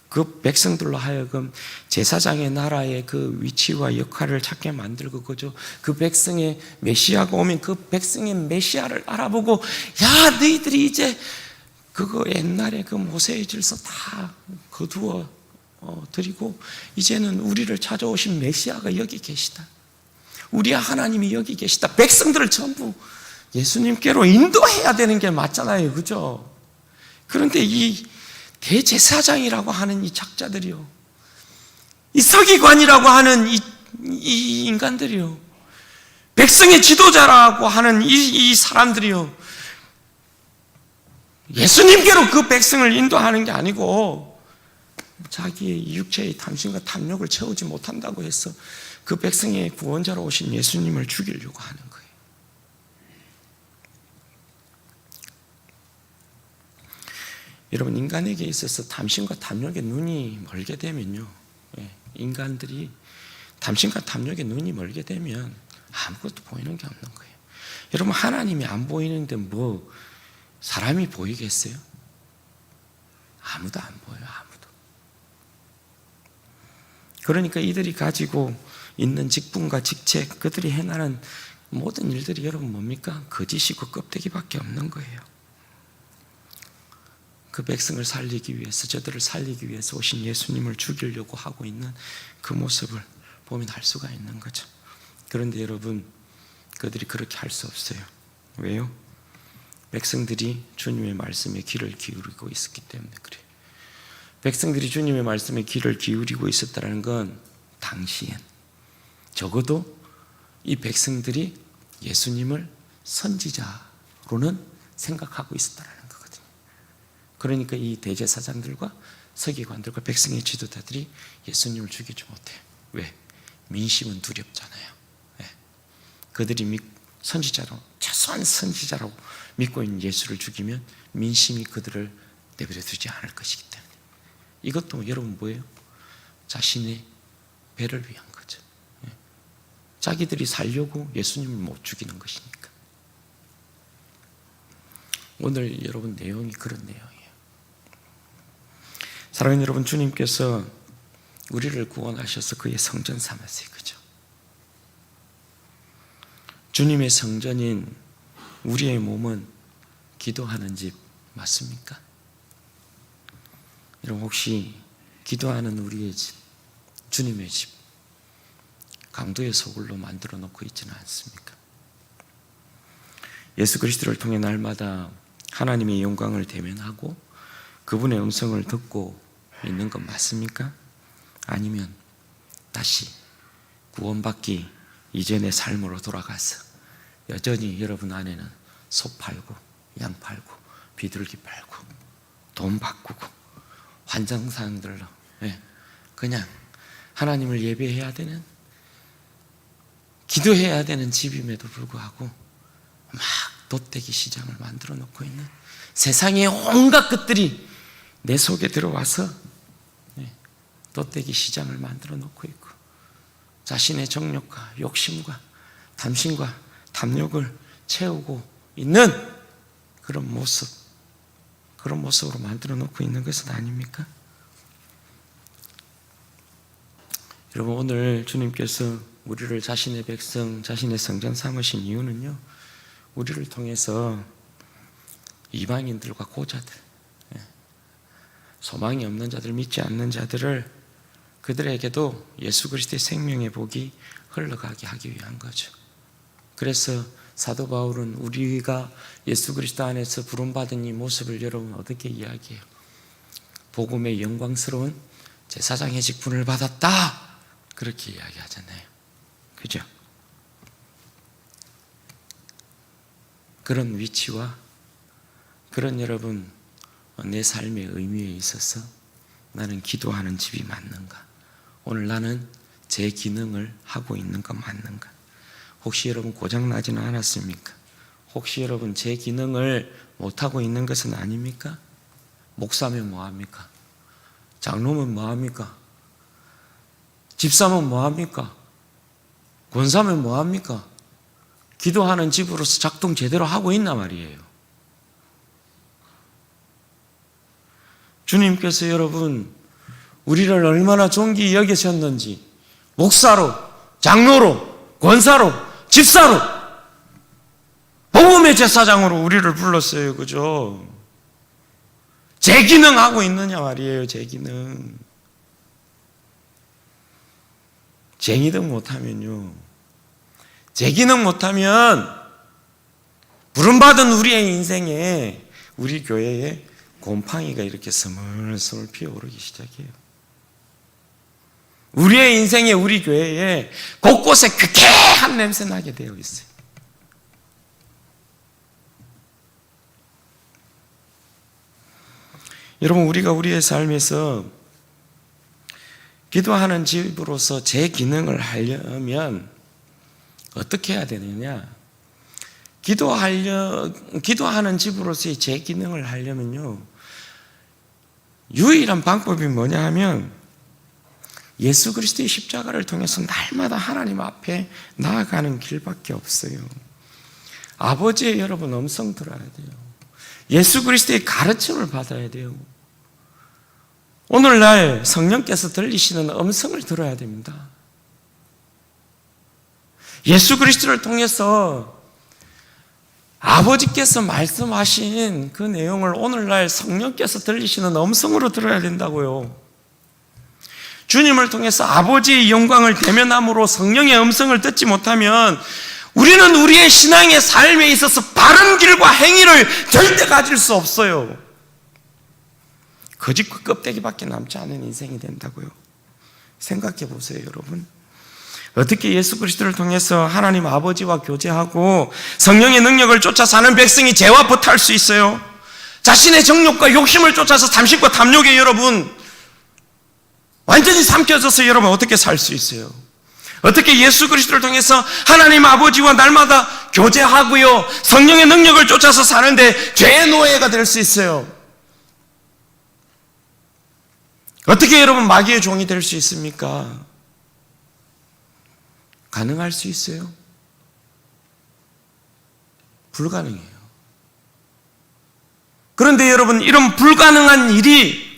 그 백성들로 하여금 제사장의 나라의 그 위치와 역할을 찾게 만들고, 그죠? 그 백성의 메시아가 오면 그 백성의 메시아를 알아보고, 야 너희들이 이제 그거 옛날에 그 모세의 질서 다 거두어 드리고 이제는 우리를 찾아오신 메시아가 여기 계시다. 우리 하나님이 여기 계시다. 백성들을 전부 예수님께로 인도해야 되는 게 맞잖아요. 그죠? 그런데 이 대제사장이라고 하는 이 작자들이요, 이 서기관이라고 하는 이 인간들이요, 백성의 지도자라고 하는 이 사람들이요, 예수님께로 그 백성을 인도하는 게 아니고 자기의 육체의 탐심과 탐욕을 채우지 못한다고 해서 그 백성의 구원자로 오신 예수님을 죽이려고 하는 거예요. 여러분 인간에게 있어서 탐심과 탐욕에 눈이 멀게 되면요, 인간들이 탐심과 탐욕에 눈이 멀게 되면 아무것도 보이는 게 없는 거예요. 여러분 하나님이 안 보이는데 뭐 사람이 보이겠어요? 아무도 안 보여요. 아무도. 그러니까 이들이 가지고 있는 직분과 직책, 그들이 행하는 모든 일들이 여러분 뭡니까? 거짓이고 껍데기밖에 없는 거예요. 그 백성을 살리기 위해서, 저들을 살리기 위해서 오신 예수님을 죽이려고 하고 있는 그 모습을 보면 알 수가 있는 거죠. 그런데 여러분 그들이 그렇게 할 수 없어요. 왜요? 백성들이 주님의 말씀에 귀를 기울이고 있었기 때문에 그래요. 백성들이 주님의 말씀에 귀를 기울이고 있었다는 건 당시엔 적어도 이 백성들이 예수님을 선지자로는 생각하고 있었다는 거거든요. 그러니까 이 대제사장들과 서기관들과 백성의 지도자들이 예수님을 죽이지 못해요. 왜? 민심은 두렵잖아요. 네. 그들이 선지자로, 최소한 선지자라고 믿고 있는 예수를 죽이면 민심이 그들을 내버려 두지 않을 것이기 때문에. 이것도 여러분 뭐예요? 자신의 배를 위한 거죠. 자기들이 살려고 예수님을 못 죽이는 것이니까. 오늘 여러분 내용이 그런 내용이에요. 사랑하는 여러분, 주님께서 우리를 구원하셔서 그의 성전 삼았어요. 그죠? 주님의 성전인 우리의 몸은 기도하는 집 맞습니까? 여러분 혹시 기도하는 우리의 집, 주님의 집, 강도의 소굴로 만들어 놓고 있지는 않습니까? 예수 그리스도를 통해 날마다 하나님의 영광을 대면하고 그분의 음성을 듣고 있는 것 맞습니까? 아니면 다시 구원받기 이전의 삶으로 돌아가서 여전히 여러분 안에는 소 팔고 양 팔고 비둘기 팔고 돈 바꾸고 환장사항들로 그냥 하나님을 예배해야 되는, 기도해야 되는 집임에도 불구하고 막 돗대기 시장을 만들어 놓고 있는 세상의 온갖 것들이 내 속에 들어와서 돛대기 시장을 만들어 놓고 있고, 자신의 정욕과 욕심과 탐심과 탐욕을 채우고 있는 그런 모습으로 만들어 놓고 있는 것은 아닙니까? 여러분, 오늘 주님께서 우리를 자신의 백성, 자신의 성전 삼으신 이유는요, 우리를 통해서 이방인들과 고자들, 소망이 없는 자들, 믿지 않는 자들을, 그들에게도 예수 그리스도의 생명의 복이 흘러가게 하기 위한 거죠. 그래서 사도 바울은 우리가 예수 그리스도 안에서 부름받은 이 모습을 여러분 어떻게 이야기해요? 복음의 영광스러운 제사장의 직분을 받았다, 그렇게 이야기하잖아요. 그죠? 그런 위치와 그런 여러분 내 삶의 의미에 있어서 나는 기도하는 집이 맞는가? 오늘 나는 제 기능을 하고 있는 것 맞는가? 혹시 여러분 고장나지는 않았습니까? 혹시 여러분 제 기능을 못하고 있는 것은 아닙니까? 목사면 뭐합니까? 장로면 뭐합니까? 집사면 뭐합니까? 권사면 뭐합니까? 기도하는 집으로서 작동 제대로 하고 있나 말이에요. 주님께서 여러분 우리를 얼마나 존귀히 여기셨는지, 목사로, 장로로, 권사로, 집사로, 복음의 제사장으로 우리를 불렀어요. 그죠? 제 기능하고 있느냐 말이에요. 제 기능. 제 기능 못하면요, 제 기능 못하면 부름받은 우리의 인생에, 우리 교회에 곰팡이가 이렇게 스물스물 피어오르기 시작해요. 우리의 인생에, 우리 교회에 곳곳에 쾌쾌한 냄새 나게 되어 있어요. 여러분, 우리가 우리의 삶에서 기도하는 집으로서 제 기능을 하려면 어떻게 해야 되느냐? 기도하는 집으로서의 제 기능을 하려면요, 유일한 방법이 뭐냐 하면 예수 그리스도의 십자가를 통해서 날마다 하나님 앞에 나아가는 길밖에 없어요. 아버지의 여러분 음성 들어야 돼요. 예수 그리스도의 가르침을 받아야 돼요. 오늘날 성령께서 들리시는 음성을 들어야 됩니다. 예수 그리스도를 통해서 아버지께서 말씀하신 그 내용을 오늘날 성령께서 들리시는 음성으로 들어야 된다고요. 주님을 통해서 아버지의 영광을 대면함으로 성령의 음성을 듣지 못하면 우리는 우리의 신앙의 삶에 있어서 바른 길과 행위를 절대 가질 수 없어요. 거짓과 껍데기밖에 남지 않은 인생이 된다고요. 생각해 보세요, 여러분. 어떻게 예수 그리스도를 통해서 하나님 아버지와 교제하고 성령의 능력을 쫓아 사는 백성이 죄와 버탈 수 있어요? 자신의 정욕과 욕심을 쫓아서 탐심과 탐욕에 여러분 완전히 삼켜져서 여러분 어떻게 살 수 있어요? 어떻게 예수 그리스도를 통해서 하나님 아버지와 날마다 교제하고요, 성령의 능력을 쫓아서 사는데 죄의 노예가 될 수 있어요? 어떻게 여러분 마귀의 종이 될 수 있습니까? 가능할 수 있어요? 불가능해요. 그런데 여러분, 이런 불가능한 일이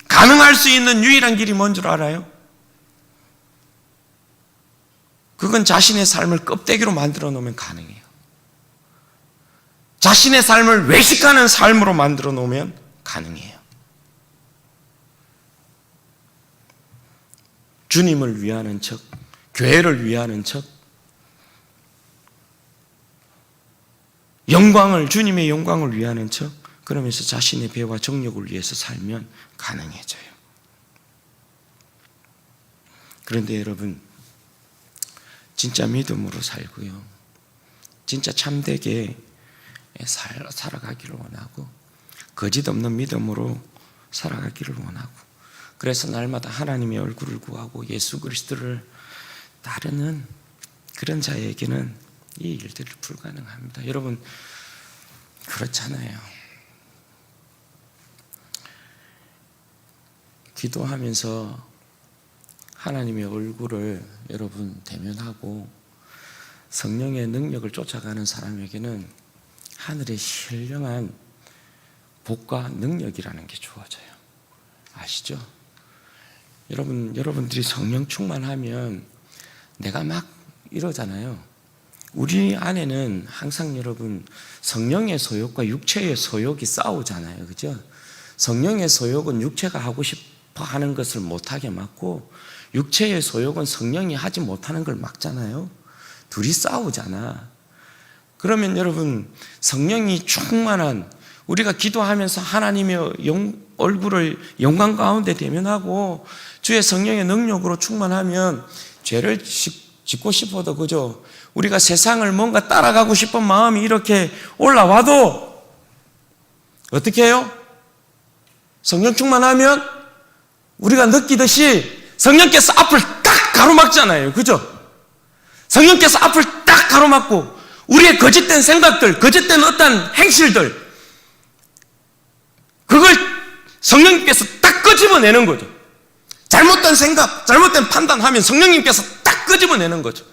가능할 수 있는 유일한 길이 뭔 줄 알아요? 그건 자신의 삶을 껍데기로 만들어 놓으면 가능해요. 자신의 삶을 외식하는 삶으로 만들어 놓으면 가능해요. 주님을 위하는 척, 교회를 위하는 척, 주님의 영광을 위하는 척, 그러면서 자신의 배와 정욕을 위해서 살면 가능해져요. 그런데 여러분, 진짜 믿음으로 살고요, 진짜 참되게 살아가기를 원하고, 거짓 없는 믿음으로 살아가기를 원하고, 그래서 날마다 하나님의 얼굴을 구하고 예수 그리스도를 따르는 그런 자에게는 이 일들이 불가능합니다. 여러분, 그렇잖아요. 기도하면서 하나님의 얼굴을 여러분 대면하고 성령의 능력을 쫓아가는 사람에게는 하늘의 신령한 복과 능력이라는 게 주어져요. 아시죠? 여러분들이 성령 충만하면 내가 막 이러잖아요. 우리 안에는 항상 여러분 성령의 소욕과 육체의 소욕이 싸우잖아요. 그죠? 성령의 소욕은 육체가 하고 싶어 하는 것을 못하게 막고, 육체의 소욕은 성령이 하지 못하는 걸 막잖아요. 둘이 싸우잖아. 그러면 여러분 성령이 충만한, 우리가 기도하면서 하나님의 얼굴을 영광 가운데 대면하고 주의 성령의 능력으로 충만하면 죄를 짓고 싶어도, 그죠? 우리가 세상을 뭔가 따라가고 싶은 마음이 이렇게 올라와도 어떻게 해요? 성령 충만하면 우리가 느끼듯이 성령께서 앞을 딱 가로막잖아요. 그죠? 성령께서 앞을 딱 가로막고 우리의 거짓된 생각들, 거짓된 어떤 행실들, 그걸 성령님께서 딱 끄집어내는 거죠. 잘못된 생각, 잘못된 판단하면 성령님께서 딱 끄집어내는 거죠.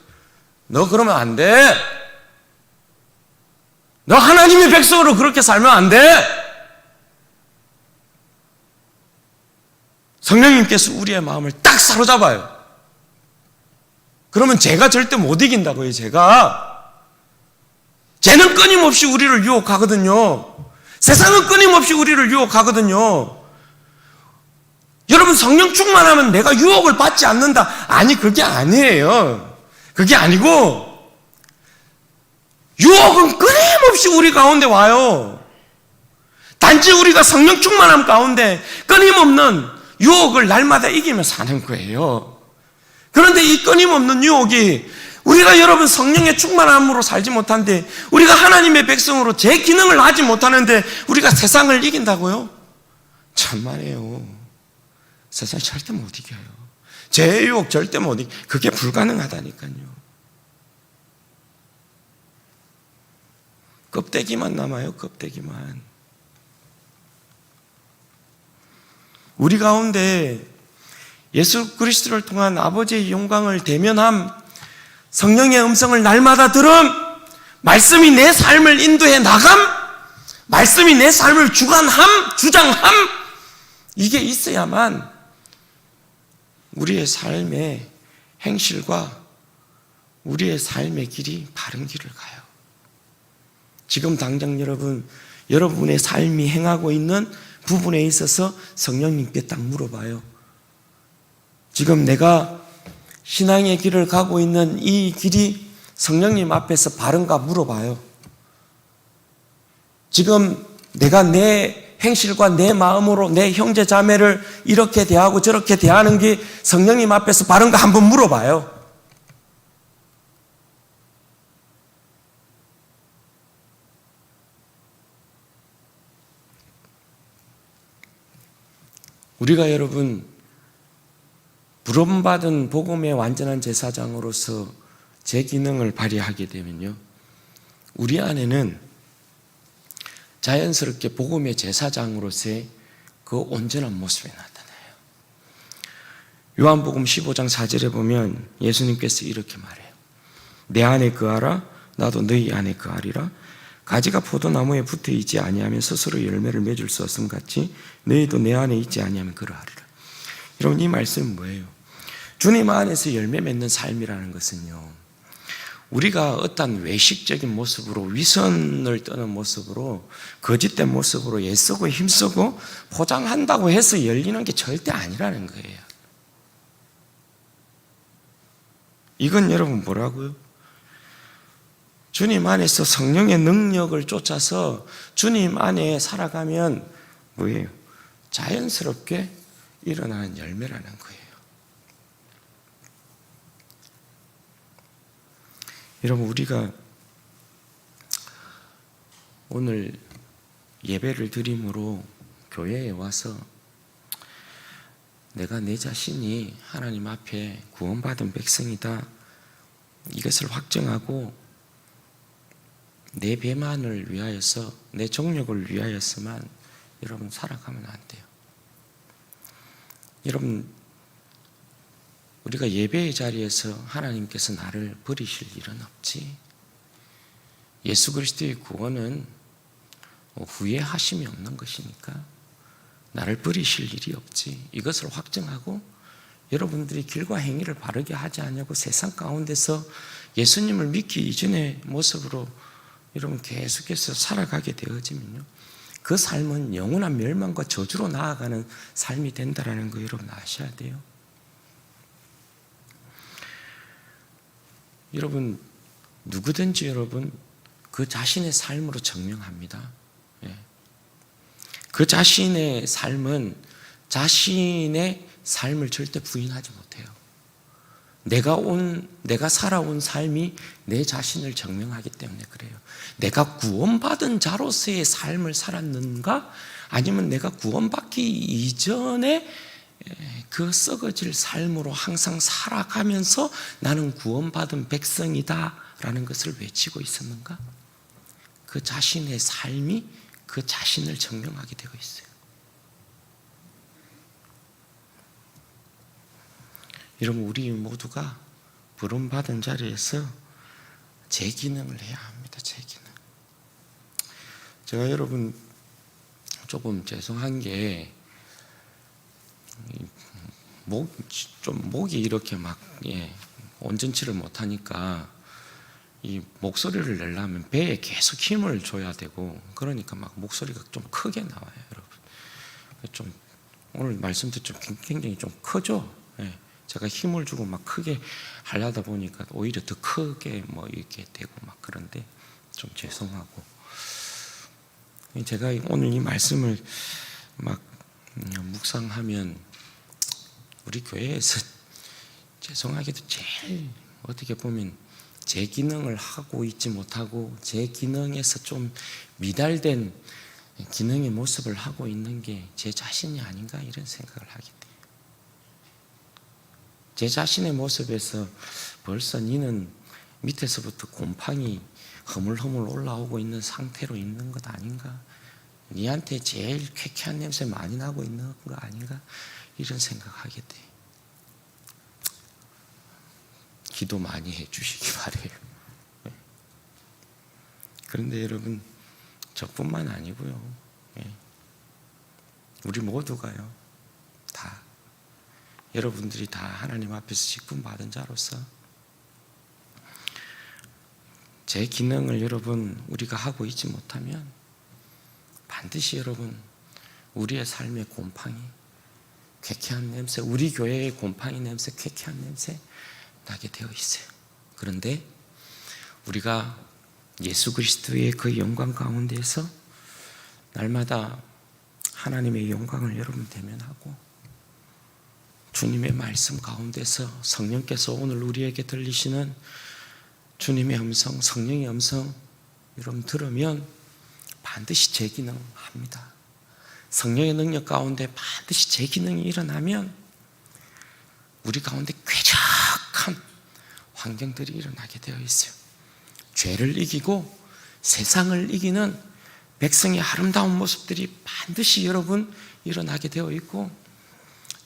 너 그러면 안 돼. 너 하나님의 백성으로 그렇게 살면 안 돼. 성령님께서 우리의 마음을 딱 사로잡아요. 그러면 죄가 절대 못 이긴다고요. 죄는 끊임없이 우리를 유혹하거든요. 세상은 끊임없이 우리를 유혹하거든요. 여러분 성령 충만하면 내가 유혹을 받지 않는다. 아니, 그게 아니에요. 그게 아니고 유혹은 끊임없이 우리 가운데 와요. 단지 우리가 성령 충만함 가운데 끊임없는 유혹을 날마다 이기며 사는 거예요. 그런데 이 끊임없는 유혹이, 우리가 여러분 성령의 충만함으로 살지 못한데, 우리가 하나님의 백성으로 제 기능을 하지 못하는데 우리가 세상을 이긴다고요? 참말이에요. 세상 절대 못 이겨요. 죄의 유혹 절대 못 이겨. 그게 불가능하다니까요. 껍데기만 남아요. 껍데기만. 우리 가운데 예수 그리스도를 통한 아버지의 영광을 대면함, 성령의 음성을 날마다 들음, 말씀이 내 삶을 인도해 나감, 말씀이 내 삶을 주장함, 이게 있어야만 우리의 삶의 행실과 우리의 삶의 길이 바른 길을 가요. 지금 당장 여러분의 삶이 행하고 있는 부분에 있어서 성령님께 딱 물어봐요. 지금 내가 신앙의 길을 가고 있는 이 길이 성령님 앞에서 바른가 물어봐요. 지금 내가 내 행실과 내 마음으로 내 형제 자매를 이렇게 대하고 저렇게 대하는 게 성령님 앞에서 바른가 한번 물어봐요. 우리가 여러분 부름받은 복음의 완전한 제사장으로서 제 기능을 발휘하게 되면요, 우리 안에는 자연스럽게 복음의 제사장으로서의 그 온전한 모습이 나타나요. 요한복음 15장 4절에 보면 예수님께서 이렇게 말해요. 내 안에 거하라, 나도 너희 안에 거하리라. 가지가 포도나무에 붙어 있지 아니하면 스스로 열매를 맺을 수 없음 같이 너희도 내 안에 있지 아니하면 그러하리라. 여러분, 이 말씀은 뭐예요? 주님 안에서 열매 맺는 삶이라는 것은요, 우리가 어떤 외식적인 모습으로, 위선을 떠는 모습으로, 거짓된 모습으로 애쓰고 힘쓰고 포장한다고 해서 열리는 게 절대 아니라는 거예요. 이건 여러분 뭐라고요? 주님 안에서 성령의 능력을 쫓아서 주님 안에 살아가면 뭐예요? 자연스럽게 일어나는 열매라는 거예요. 여러분, 우리가 오늘 예배를 드림으로 교회에 와서 내가 내 자신이 하나님 앞에 구원받은 백성이다, 이것을 확정하고 내 배만을 위하여서, 내 정욕을 위하여서만 여러분 살아가면 안 돼요. 여러분, 우리가 예배의 자리에서 하나님께서 나를 버리실 일은 없지. 예수 그리스도의 구원은 후회하심이 없는 것이니까 나를 버리실 일이 없지. 이것을 확증하고 여러분들이 길과 행위를 바르게 하지 않냐고 세상 가운데서 예수님을 믿기 이전의 모습으로 여러분 계속해서 살아가게 되어지면요, 그 삶은 영원한 멸망과 저주로 나아가는 삶이 된다는 거 여러분 아셔야 돼요. 여러분, 누구든지 여러분 그 자신의 삶으로 증명합니다. 그 자신의 삶은 자신의 삶을 절대 부인하지 못해요. 내가 살아온 삶이 내 자신을 증명하기 때문에 그래요. 내가 구원받은 자로서의 삶을 살았는가? 아니면 내가 구원받기 이전에 그 썩어질 삶으로 항상 살아가면서 나는 구원받은 백성이다 라는 것을 외치고 있었는가? 그 자신의 삶이 그 자신을 증명하게 되어 있어요. 여러분, 우리 모두가 부름받은 자리에서 제 기능을 해야 합니다. 제 기능. 제가 여러분 조금 죄송한 게 목이 이렇게 막 온전치를 못하니까 이 목소리를 내려면 배에 계속 힘을 줘야 되고, 그러니까 막 목소리가 좀 크게 나와요, 여러분. 좀 오늘 말씀도 좀 굉장히 좀 크죠. 제가 힘을 주고 막 크게 하려다 보니까 오히려 더 크게 뭐 이렇게 되고 막 그런데 좀 죄송하고, 제가 오늘 이 말씀을 막 묵상하면 우리 교회에서 죄송하게도 제일 어떻게 보면 제 기능을 하고 있지 못하고 제 기능에서 좀 미달된 기능의 모습을 하고 있는 게 제 자신이 아닌가 이런 생각을 하게 돼요. 제 자신의 모습에서 벌써 니는 밑에서부터 곰팡이 허물허물 올라오고 있는 상태로 있는 것 아닌가? 니한테 제일 쾌쾌한 냄새 많이 나고 있는 거 아닌가? 이런 생각하게 돼. 기도 많이 해주시기 바래요. 그런데 여러분, 저뿐만 아니고요, 우리 모두가요, 다 여러분들이 다 하나님 앞에서 직분 받은 자로서 제 기능을 여러분 우리가 하고 있지 못하면 반드시 여러분 우리의 삶의 곰팡이, 쾌쾌한 냄새, 우리 교회의 곰팡이 냄새, 쾌쾌한 냄새 나게 되어 있어요. 그런데 우리가 예수 그리스도의 그 영광 가운데에서 날마다 하나님의 영광을 여러분 대면하고 주님의 말씀 가운데서 성령께서 오늘 우리에게 들리시는 주님의 음성, 성령의 음성 여러분 들으면 반드시 제 기능합니다. 성령의 능력 가운데 반드시 제 기능이 일어나면 우리 가운데 쾌적한 환경들이 일어나게 되어 있어요. 죄를 이기고 세상을 이기는 백성의 아름다운 모습들이 반드시 여러분 일어나게 되어 있고,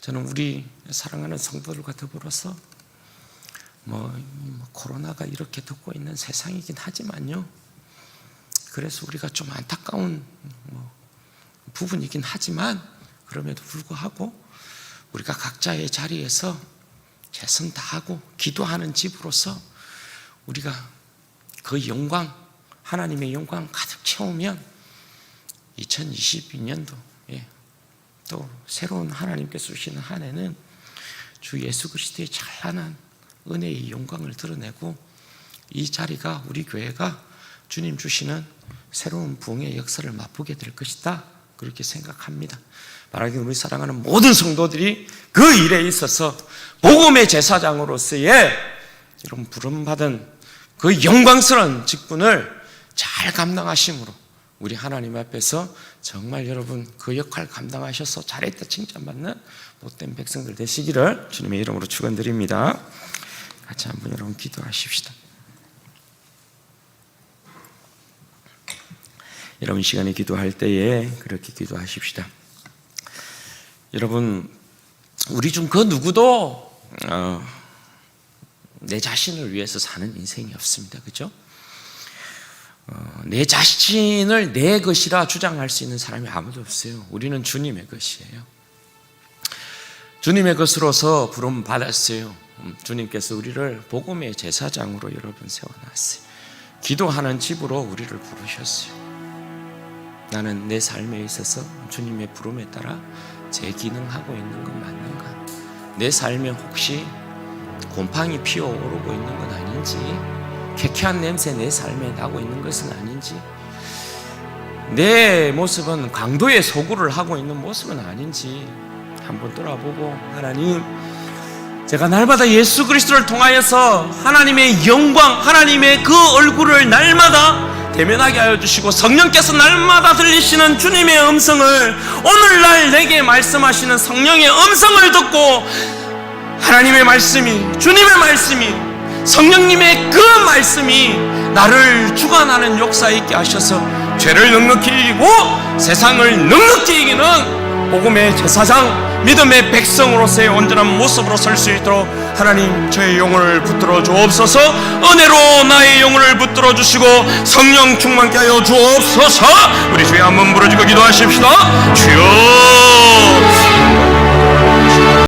저는 우리 사랑하는 성도들과 더불어서 코로나가 이렇게 듣고 있는 세상이긴 하지만요, 그래서 우리가 좀 안타까운 부분이긴 하지만 그럼에도 불구하고 우리가 각자의 자리에서 최선 다하고 기도하는 집으로서 우리가 그 영광, 하나님의 영광 가득 채우면 2022년도 또 새로운 하나님께서 주시는 한 해는 주 예수 그리스도의 찬란한 은혜의 영광을 드러내고 이 자리가, 우리 교회가 주님 주시는 새로운 부흥의 역사를 맛보게 될 것이다, 그렇게 생각합니다. 말하기는 우리 사랑하는 모든 성도들이 그 일에 있어서 복음의 제사장으로서의 이런 부름받은 그 영광스러운 직분을 잘 감당하심으로 우리 하나님 앞에서 정말 여러분 그 역할 감당하셔서 잘했다 칭찬받는 못된 백성들 되시기를 주님의 이름으로 축원드립니다. 같이 한번 여러분 기도하십시다. 여러분 시간에 기도할 때에 그렇게 기도하십시다. 여러분, 우리 중 그 누구도 내 자신을 위해서 사는 인생이 없습니다. 그죠? 내 자신을 내 것이라 주장할 수 있는 사람이 아무도 없어요. 우리는 주님의 것이에요. 주님의 것으로서 부름 받았어요. 주님께서 우리를 복음의 제사장으로 여러분 세워놨어요. 기도하는 집으로 우리를 부르셨어요. 나는 내 삶에 있어서 주님의 부름에 따라 제 기능하고 있는 건 맞는가? 내 삶에 혹시 곰팡이 피어오르고 있는 건 아닌지, 쾌쾌한 냄새 내 삶에 나고 있는 것은 아닌지, 내 모습은 강도의 소구를 하고 있는 모습은 아닌지 한번 돌아보고, 하나님, 제가 날마다 예수 그리스도를 통하여서 하나님의 영광, 하나님의 그 얼굴을 날마다 대면하게 하여 주시고, 성령께서 날마다 들리시는 주님의 음성을, 오늘날 내게 말씀하시는 성령의 음성을 듣고 하나님의 말씀이, 주님의 말씀이, 성령님의 그 말씀이 나를 주관하는 역사 있게 하셔서 죄를 넉넉히 이기고 세상을 넉넉히 이기는 복음의 제사장, 믿음의 백성으로서의 온전한 모습으로 설 수 있도록 하나님, 저의 영혼을 붙들어 주옵소서. 은혜로 나의 영혼을 붙들어 주시고 성령 충만케 하여 주옵소서. 우리 주여 한번 부르짖고 기도하십시다. 주여